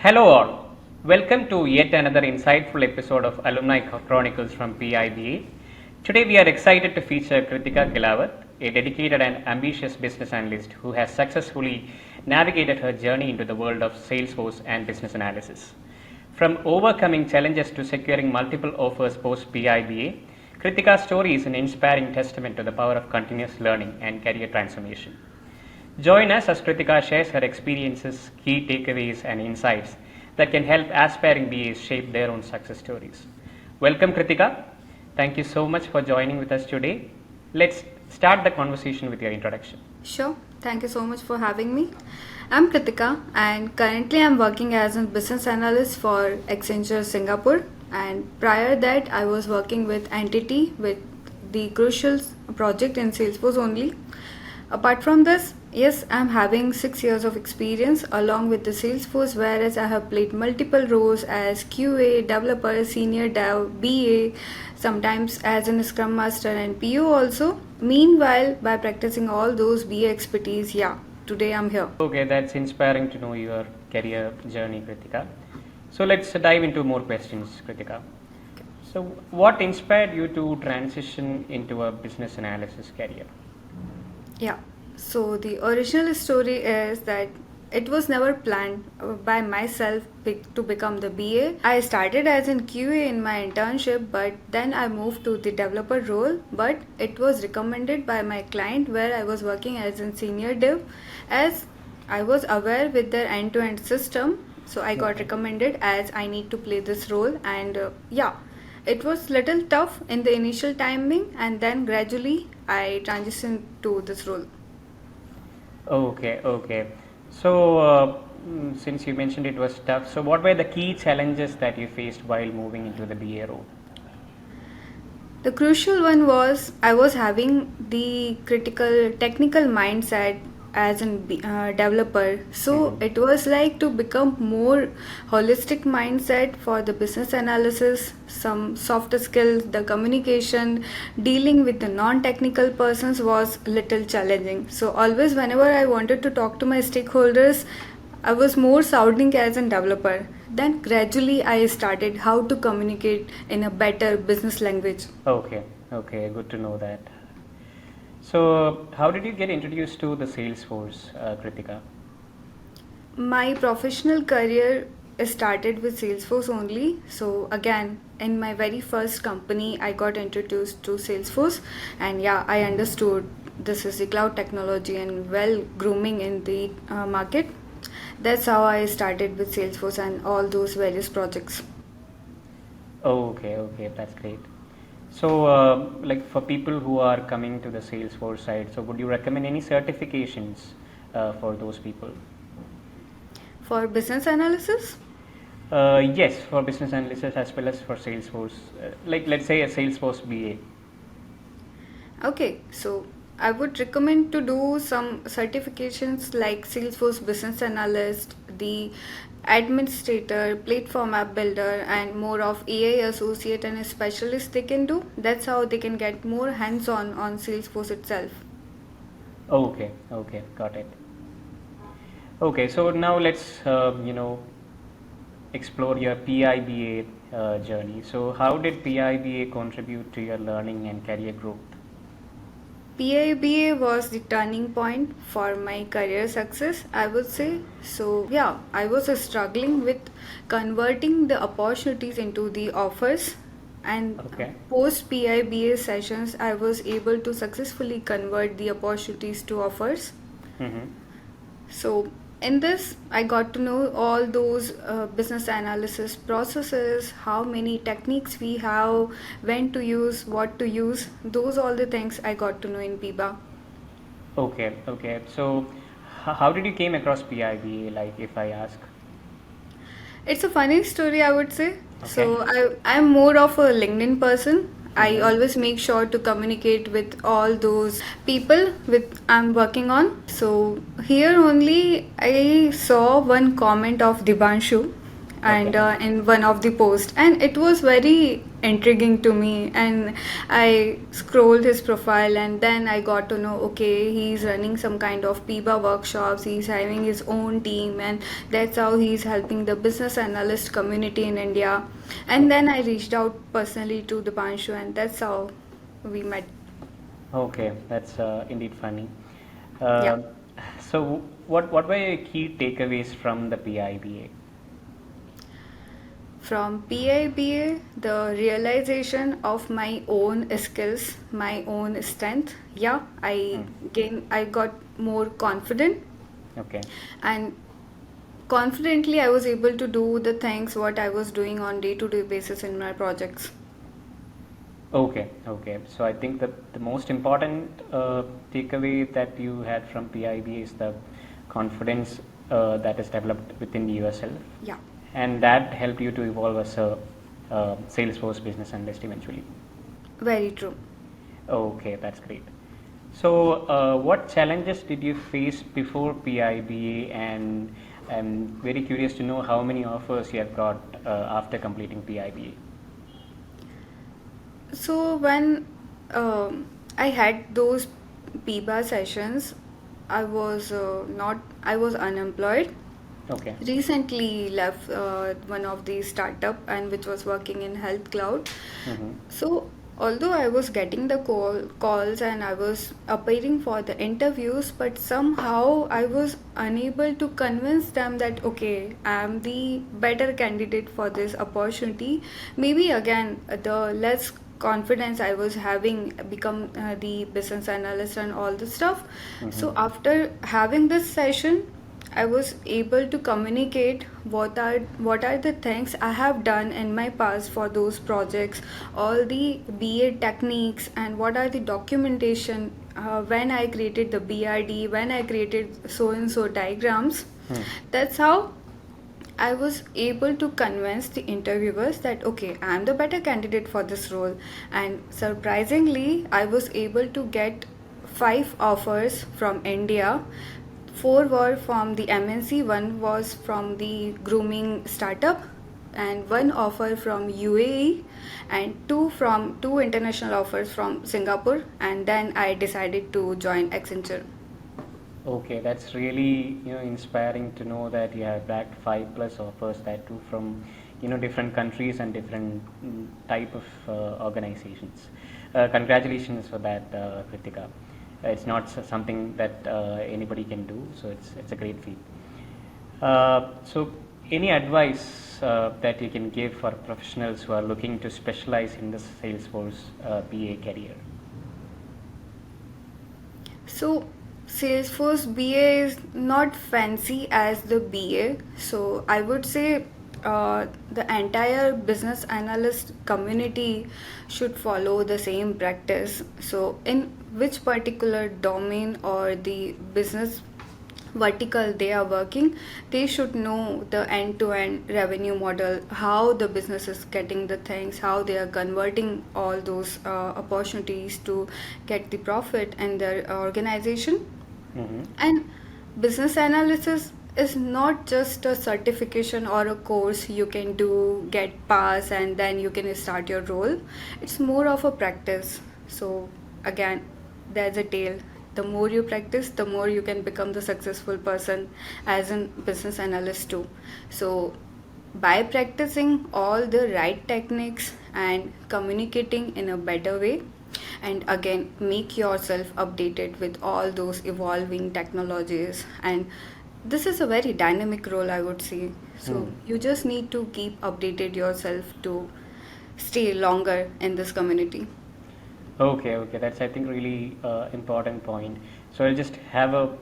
Hello all, welcome to yet another insightful episode of Alumni Chronicles from PIBA. Today we are excited to feature Kritika Kelawat, a dedicated and ambitious business analyst who has successfully navigated her journey into the world of Salesforce and business analysis. From overcoming challenges to securing multiple offers post PIBA, Kritika's story is an inspiring testament to the power of continuous learning and career transformation. Join us as Kritika shares her experiences, key takeaways, and insights that can help aspiring BAs shape their own success stories. Welcome, Kritika. Thank you so much for joining with us today. Let's start the conversation with your introduction. Sure. Thank you so much for having me. I'm Kritika and currently I'm working as a business analyst for Accenture Singapore, and prior that I was working with Entity with the crucial project in Salesforce only. Apart from this, yes, I'm having 6 years of experience along with the Salesforce, whereas I have played multiple roles as QA, developer, senior dev, BA, sometimes as a Scrum Master and PO also. Meanwhile, by practicing all those BA expertise, today I'm here. Okay, that's inspiring to know your career journey, Kritika. So let's dive into more questions, Kritika. So, what inspired you to transition into a business analysis career? Yeah, so the original story is that it was never planned by myself to become the BA. I started as in QA in my internship, but then I moved to the developer role. But it was recommended by my client where I was working as a senior dev, as I was aware with their end-to-end system. So I got recommended as I need to play this role, and it was little tough in the initial timing, and then gradually I transitioned to this role. Okay. So, since you mentioned it was tough, so what were the key challenges that you faced while moving into the BA role? The crucial one was I was having the critical technical mindset as a developer. So it was like to become more holistic mindset for the business analysis, some softer skills, the communication, dealing with the non-technical persons was little challenging. So always whenever I wanted to talk to my stakeholders, I was more sounding as a developer. Then gradually I started how to communicate in a better business language. Okay, good to know that. So, how did you get introduced to the Salesforce, Kritika? My professional career started with Salesforce only. So again, in my very first company, I got introduced to Salesforce, and I understood this is the cloud technology and well grooming in the market. That's how I started with Salesforce and all those various projects. Okay, that's great. So, like for people who are coming to the Salesforce side, so would you recommend any certifications for those people? For business analysis? Yes, for business analysis as well as for Salesforce, like let's say a Salesforce BA. Okay, so I would recommend to do some certifications like Salesforce Business Analyst, the Administrator, Platform App Builder, and more of AI Associate and a Specialist they can do. That's how they can get more hands-on Salesforce itself. Okay, got it. Okay, so now let's explore your PIBA journey. So, how did PIBA contribute to your learning and career growth? PIBA was the turning point for my career success, I would say. So, I was struggling with converting the opportunities into the offers, and post PIBA sessions, I was able to successfully convert the opportunities to offers. So, in this, I got to know all those business analysis processes, how many techniques we have, when to use, what to use. Those all the things I got to know in PIBA. Okay. So, how did you came across PIBA? Like, if I ask. It's a funny story, I would say. So, I'm more of a LinkedIn person. I always make sure to communicate with all those people with I'm working on. So here only I saw one comment of Dibanshu. and Okay. in one of the posts, and it was very intriguing to me, and I scrolled his profile, and then I got to know, okay, he's running some kind of PIBA workshops, he's having his own team, and that's how he's helping the business analyst community in India. And Okay. then I reached out personally to the Panshu, and that's how we met. Okay, that's indeed funny. Yeah. Uh, so, what were your key takeaways from the PIBA? From PIBA, the realization of my own skills, my own strength. Yeah, Hmm. I got more confident, Okay. and confidently I was able to do the things what I was doing on day-to-day basis in my projects. Okay. Okay. So I think that the most important takeaway that you had from PIBA is the confidence that is developed within yourself, Yeah, and that helped you to evolve as a Salesforce business analyst eventually. very true. Okay, that's great. So, what challenges did you face before PIBA? And I'm very curious to know how many offers you have got after completing PIBA. So when I had those PIBA sessions, I was unemployed. Okay. Recently left one of the startup, and which was working in health cloud. Mm-hmm. So although I was getting the calls and I was appearing for the interviews, but somehow I was unable to convince them that okay, I am the better candidate for this opportunity. Maybe again the less confidence I was having become the business analyst and all the stuff. Mm-hmm. So after having this session, I was able to communicate what are the things I have done in my past for those projects, all the BA techniques, and what are the documentation when I created the BRD, when I created so and so diagrams. Hmm. That's how I was able to convince the interviewers that okay, I am the better candidate for this role. And surprisingly, I was able to get 5 offers from India. 4 were from the MNC, one was from the grooming startup, and one offer from UAE, and two international offers from Singapore. And then I decided to join Accenture. Okay, that's really inspiring to know that you have backed 5+ offers, that too from different countries and different type of organizations. Congratulations for that, Kritika. It's not something that anybody can do, so it's a great feat. So, any advice that you can give for professionals who are looking to specialize in the Salesforce BA career? So, Salesforce BA is not fancy as the BA. So, I would say the entire business analyst community should follow the same practice. So, in which particular domain or the business vertical they are working, they should know the end to end revenue model, how the business is getting the things, how they are converting all those opportunities to get the profit in their organization. Mm-hmm. And business analysis is not just a certification or a course you can do, get pass, and then you can start your role. It's more of a practice. So, again, there's a tale. The more you practice, the more you can become the successful person as a business analyst too. So, by practicing all the right techniques and communicating in a better way, and again make yourself updated with all those evolving technologies, and this is a very dynamic role, I would say. Hmm. So you just need to keep updated yourself to stay longer in this community. Okay, okay, that's I think really important point. So I'll just have a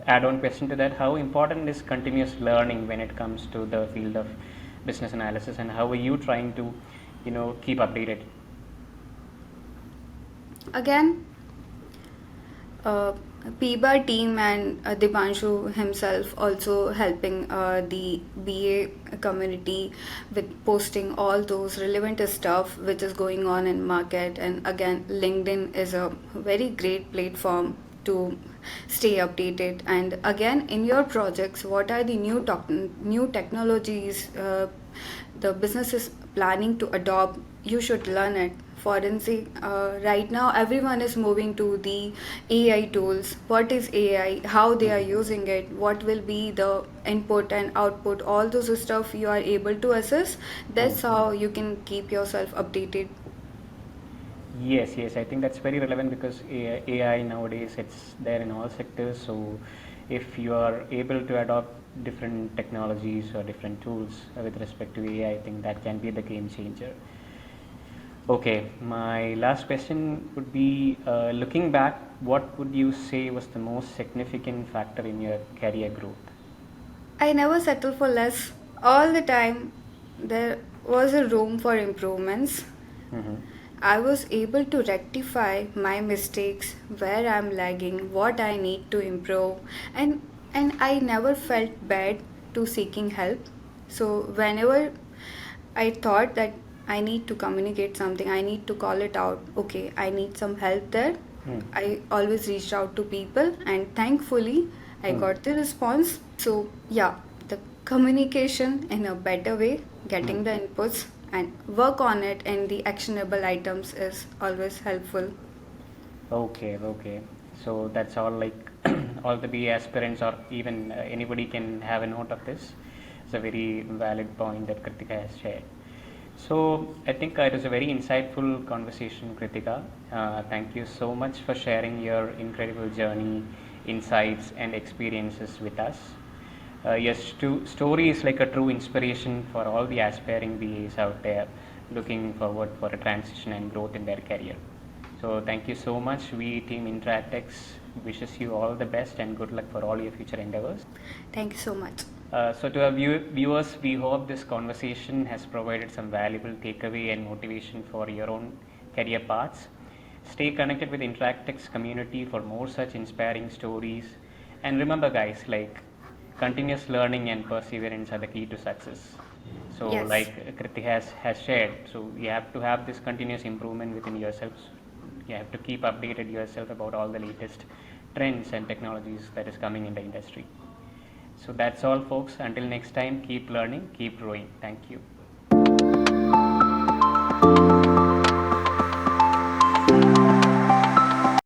add-on question to that. How important is continuous learning when it comes to the field of business analysis, and how are you trying to, keep updated? Again, uh, PIBA team and Dipanshu himself also helping the BA community with posting all those relevant stuff which is going on in market. And again, LinkedIn is a very great platform to stay updated. And again, in your projects, what are the new technologies the business is planning to adopt? You should learn it. For instance, right now everyone is moving to the AI tools. What is AI? How they are using it? What will be the input and output? All those stuff you are able to assess. That's how you can keep yourself updated. Yes, yes, I think that's very relevant because AI nowadays it's there in all sectors. So, if you are able to adopt different technologies or different tools with respect to AI, I think that can be the game changer. Okay, my last question would be looking back, what would you say was the most significant factor in your career growth? I never settle for less. All the time, there was a room for improvements. Mm-hmm. I was able to rectify my mistakes, where I'm lagging, what I need to improve, and I never felt bad to seeking help. So whenever I thought that I need to communicate something, I need to call it out. Okay, I need some help there. Hmm. I always reached out to people, and thankfully, I Hmm. got the response. So, yeah, the communication in a better way, Hmm. getting the inputs, and work on it, and the actionable items is always helpful. Okay, okay. So that's all like all the BA aspirants or even anybody can have a note of this. It's a very valid point that Kritika has shared. So I think it was a very insightful conversation, Kritika. Thank you so much for sharing your incredible journey, insights, and experiences with us. Your story is like a true inspiration for all the aspiring BAs out there looking forward for a transition and growth in their career. So thank you so much. We team InteractX wishes you all the best and good luck for all your future endeavors. Thank you so much. So to our viewers, we hope this conversation has provided some valuable takeaway and motivation for your own career paths. Stay connected with InteractX community for more such inspiring stories. And remember guys, like continuous learning and perseverance are the key to success. So Yes. like Kriti has shared, so you have to have this continuous improvement within yourselves. You have to keep updated yourself about all the latest trends and technologies that is coming in the industry. So that's all folks. Until next time, keep learning, keep growing. Thank you.